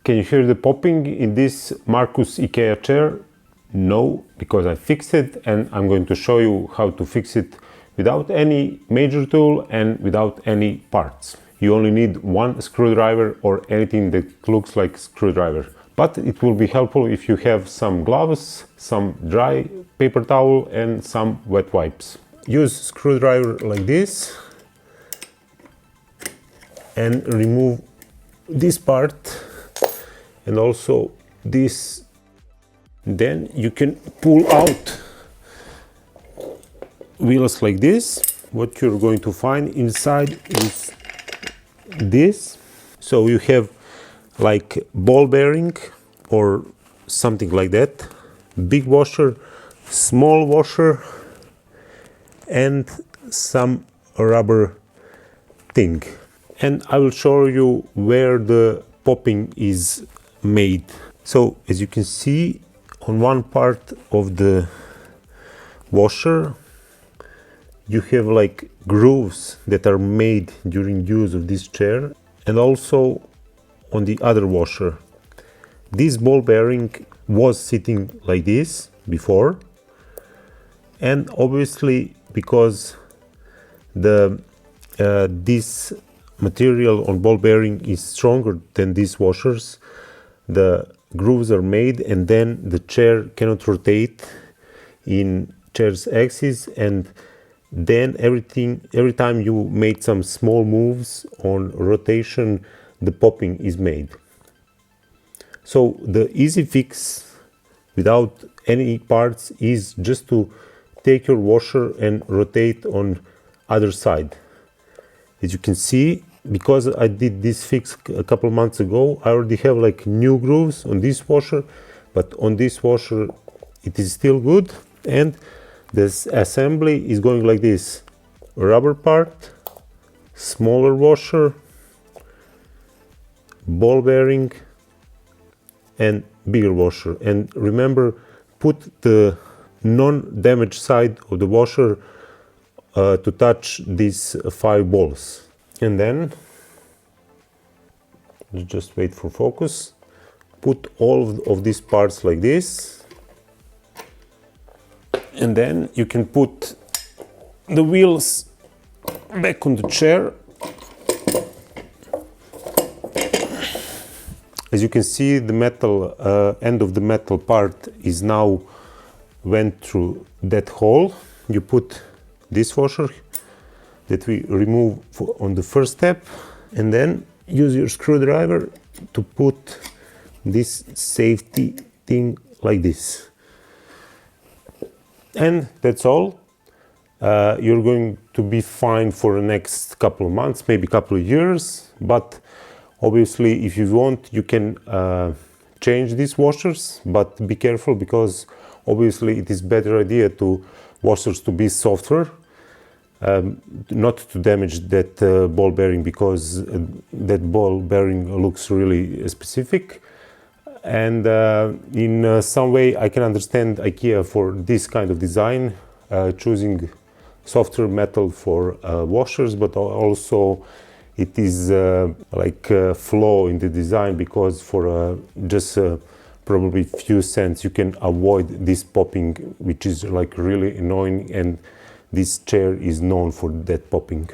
Can you hear the popping in this Markus Ikea chair? No, because I fixed it, and I'm going to show you how to fix it without any major tool and without any parts. You only need one screwdriver or anything that looks like screwdriver. But it will be helpful if you have some gloves, some dry paper towel and some wet wipes. Use screwdriver like this and remove this part and also this. Then you can pull out wheels like this. What you're going to find inside is this. So you have like ball bearing or something like that, big washer, small washer and some rubber thing. And I will show you where the popping is made. So as you can see, on one part of the washer you have like grooves that are made during use of this chair, and also on the other washer. This ball bearing was sitting like this before, and obviously because this material on ball bearing is stronger than these washers, the grooves are made, and then the chair cannot rotate in chair's axis, and then every time you made some small moves on rotation, the popping is made. So the easy fix without any parts is just to take your washer and rotate on other side. As you can see, because I did this fix a couple months ago, I already have like new grooves on this washer, but on this washer it is still good. And this assembly is going like this: rubber part, smaller washer, ball bearing and bigger washer. And remember, put the non-damaged side of the washer to touch these 5 balls. And then just wait for focus. Put all of these parts like this, and then you can put the wheels back on the chair. As you can see, the metal end of the metal part is now went through that hole. You put this washer that we remove on the first step, and then use your screwdriver to put this safety thing like this. And that's all. You're going to be fine for the next couple of months, maybe couple of years, but obviously if you want you can change these washers, but be careful, because obviously it is better idea to washers to be softer, not to damage that ball bearing, because that ball bearing looks really specific. And in some way I can understand IKEA for this kind of design, choosing softer metal for washers, but also it is like a flaw in the design, because for just probably few cents you can avoid this popping, which is like really annoying, and this chair is known for that popping.